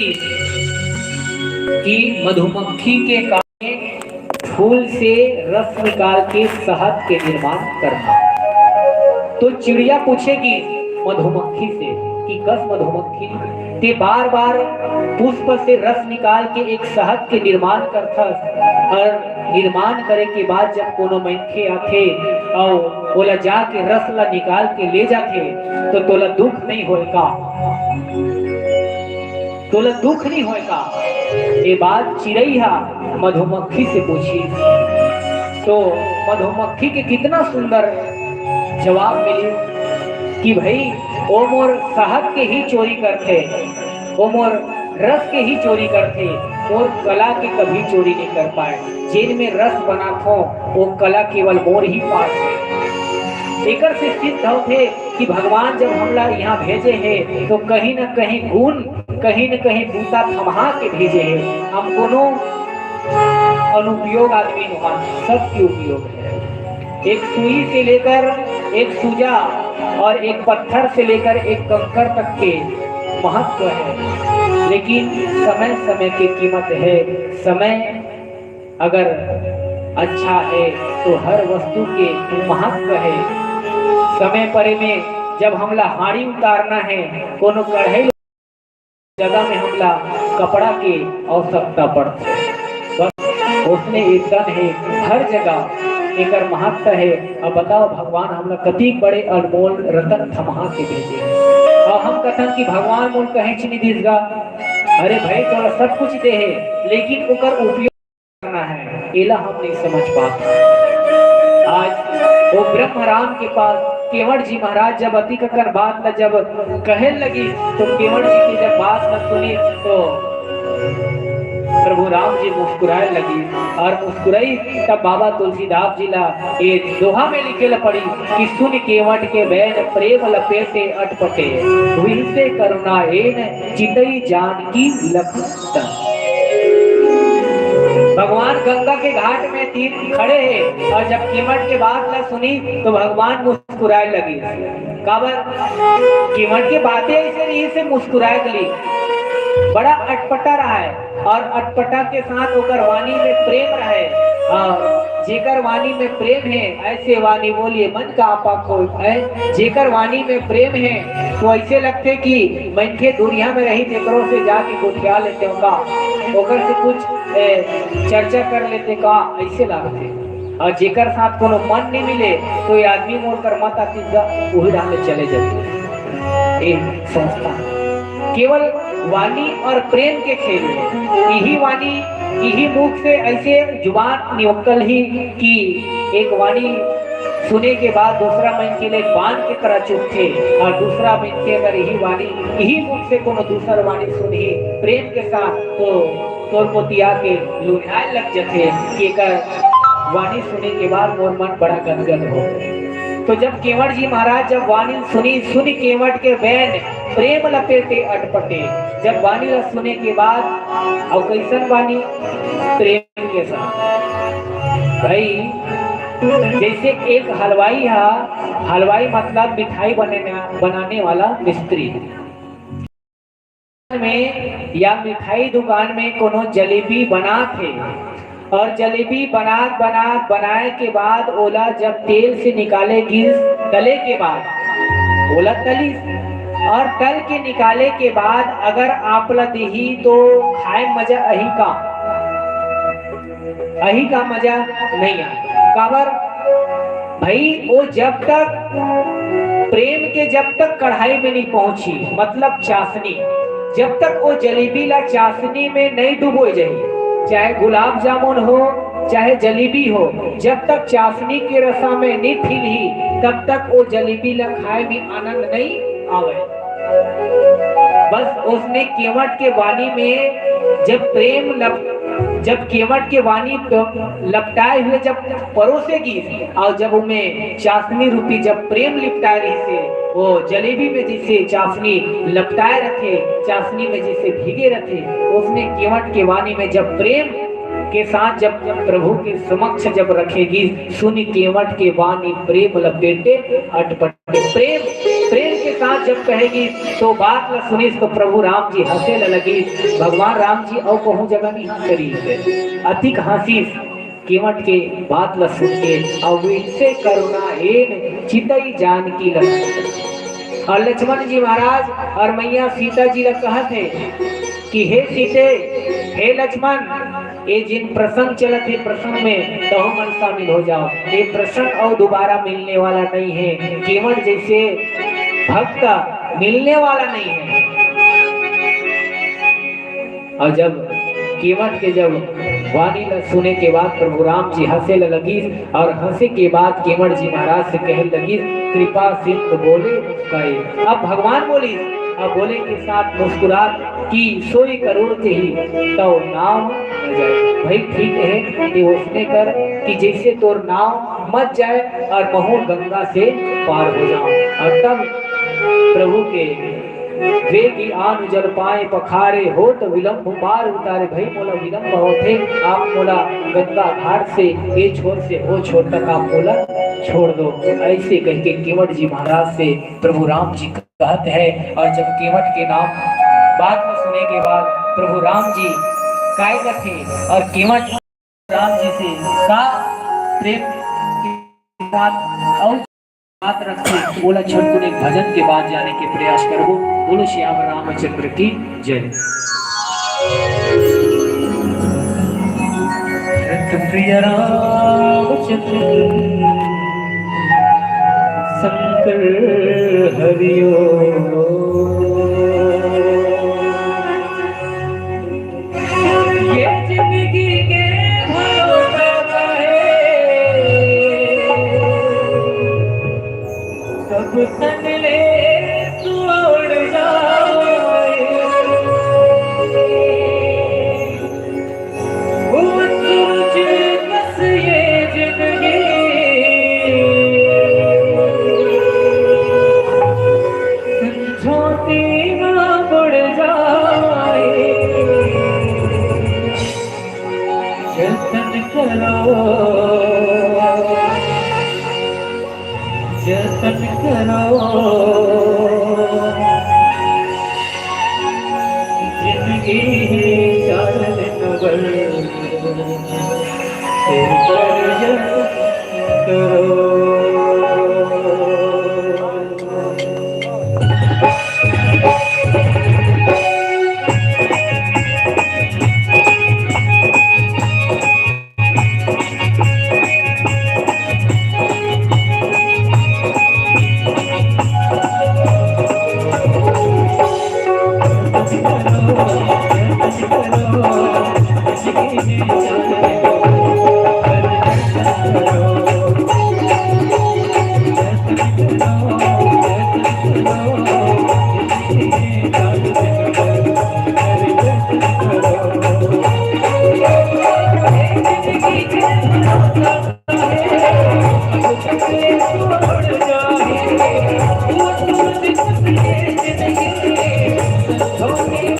कि मधुमक्खी के काम फूल से रस निकाल के शहद के निर्माण करना। तो चिड़िया पूछेगी मधुमक्खी से कि कस मधुमक्खी ते बार बार पुष्प से रस निकाल के एक शहद के निर्माण करता, और निर्माण करे के बाद जब कोनो मनखे आथे और बोला जाके रस ला निकाल के ले जाते तो तोला दुख नहीं होएगा, तोला दुख नहीं होएगा। ये बात चिड़ैया मधुमक्खी से पूछी तो मधुमक्खी के कितना सुंदर जवाब मिली कि भाई ओ मोर शहद के ही चोरी करते, ओ मोर रस के ही चोरी करते, और कला के कभी चोरी नहीं कर पाए। जिनमें रस बना थो वो कला केवल मोर ही पास है। एकर से सिद्ध होते कि भगवान जब हमला यहाँ भेजे हैं तो कहीं न कहीं गुण, कहीं न कहीं बूता थमा के भेजे हैं। हम कोनो अनुपयोग आदमी नहीं, सबके उपयोग है। एक सुई से लेकर एक सूजा और एक पत्थर से लेकर एक कंकड़ तक के महत्व है, लेकिन समय समय की कीमत है। समय अगर अच्छा है तो हर वस्तु के महत्व है। समय परे में जब हमला हाड़ी उतारना है, कोनो कढ़ाई जगह में हमला कपड़ा की आवश्यकता पड़ती है, बस उसने एकदम है हर जगह एक महत्व है। अब बताओ भगवान हमला कति बड़े अनमोल रतन थमा के भेजे और हम कथन कि भगवान मोल कहीं नहीं दिसगा। अरे भाई तो सब कुछ दे है, लेकिन उकर उपयोग करना है, एला हम नहीं समझ पाते। आज वो ब्रह्मराम के पास केवट जी महाराज जब अति ककर बात न जब कहने लगी तो केवट जी की जब बात न सुनी तो प्रभु राम जी मुस्कुराए लगी, और मुस्कुराई तब बाबा तुलसीदास जी ला ये दोहा में लिखे पड़ी कि सुन केवट के बैन प्रेम लपेटे अटपटे, हुई से करुणा एन चितई जानकी लखन। भगवान गंगा के घाट में तीन खड़े हैं और जब केवट के बात ला सुनी तो भगवान मुस्कुराए लगी। काबर केवट की बातें ऐसे नहीं से मुस्कुराए गली, बड़ा अटपटा रहा है और अटपटा के साथ होकर वाणी में प्रेम रहे। जेकर वाणी में प्रेम है ऐसे वाणी बोलिए मन का आपा खोल है। जेकर वाणी में प्रेम है तो ऐसे लगते कि मनखे दुनिया में रही जेकरों से जाके गुठिया लेते होगा, ओकर से कुछ चर्चा कर लेते का, ऐसे लगते। और जेकर साथ कोनो मन नहीं मिले तो ये आदमी मोड़ कर मत आती वही राह में चले जाते। संस्था केवल वाणी और प्रेम के खेल में यही वाणी यही मुख से ऐसे जुबान निकल ही कि एक वाणी सुने के बाद दूसरा मन के लिए बाण के तरह चुप थे, और दूसरा मन के अगर यही वाणी यही मुख से कोनो दूसरा वाणी सुनी प्रेम के साथ तो तोर पोतिया के लुढ़ाए लग जाते कि वाणी सुने के बाद मोर मन बड़ा गदगद हो। तो जब केवट जी महाराज जब वाणी सुनी केवट के बैन प्रेम लपेटे अटपटे, जब वाणी ला सुने के बाद और कैसन वाणी प्रेम के साथ। भाई जैसे एक हलवाई है, हलवाई मतलब मिठाई बनाने वाला मिस्त्री में या मिठाई दुकान में कोनो जलेबी बना थे, और जलेबी बनाए के बाद ओला जब तेल से निकालेगी तले के बाद ओला तली, और तल के निकाले के बाद अगर आपला दही तो खाए मजा अही का मजा नहीं आए। काबर भाई वो जब तक प्रेम के जब तक कढ़ाई में नहीं पहुंची, मतलब चाशनी, जब तक वो जलेबी ला चाशनी में नहीं डुबो जाए, चाहे गुलाब जामुन हो चाहे जलेबी हो, जब तक चाशनी के रसा में नहीं फिली तब तक वो जलेबी ला खाए में आनंद नहीं आवे। बस उसने केवट के वाणी में जब केवट के वाणी लपटाए हुए जब परोसेगी और जब उनमें चाशनी रूपी जब प्रेम लिपटाए रही से वो जलेबी में जिसे चाशनी लपटाए रखे, चाशनी में जिसे भीगे रखे, उसने केवट के वाणी में जब प्रेम के साथ जब प्रभु के समक्ष जब रखेगी, सुन केवट के वाणी प्रेम लपेटे अटपटे। प्रेम प्रेम के साथ जब कहेगी तो बात ला सुनी तो प्रभु राम जी हंसे ल लगी। भगवान राम जी और कहूँ जगह नहीं करी से अधिक हंसी कीमत के बात ला सुन के और से करुणा हेन चितई जानकी लगा। और लक्ष्मण जी महाराज और मैया सीता जी ला कहा थे कि हे सीते हे लक्ष्मण ये जिन प्रसंग चलत है प्रसंग में तो मन शामिल हो जाओ। ये प्रसंग और दोबारा मिलने वाला नहीं है, कीमत जैसे भक्त मिलने वाला नहीं है। और जब कीमत के जब वाणी सुने के बाद प्रभु राम जी हंसे लगी और हंसे के बाद कीमत जी महाराज से कहने लगी कृपा सिंधु बोले मुस्काए। अब भगवान बोली अब बोले के साथ मुस्कुरात की सोई करोड़ के ही तो नाव न जाए। भाई ठीक है कि उसने कर कि जैसे तोर नाव मत जाए और महू गंगा से पार हो जाओ। और तब प्रभु के वे की आन जल पाए पखारे हो तो विलंब पार उतारे। भाई मोला विलंब होते आप मोला गंगा घाट से ये छोर से वो छोर तक आप मोला छोड़ दो। ऐसे कह के कीमत जी महाराज से प्रभु राम जी कहते हैं। और जब कीमत के नाम बात को सुने के बाद प्रभु राम जी काय थे और कीमत राम जी से प्रेम के साथ और बात रखते बोला छटकुन एक भजन के बाद जाने के प्रयास करो। बोलो श्याम रामचंद्र की जय। प्रिय रामचंद्र शंकर हरिओ ये जिंदगी के भरोसा है सब तन ले तोड़ जाए। वो तुझे बस ये जिंदगी समझौती ना पड़ जाए। जतन करो जतन करो जिंदगी चार दिन भर फिर कर करो।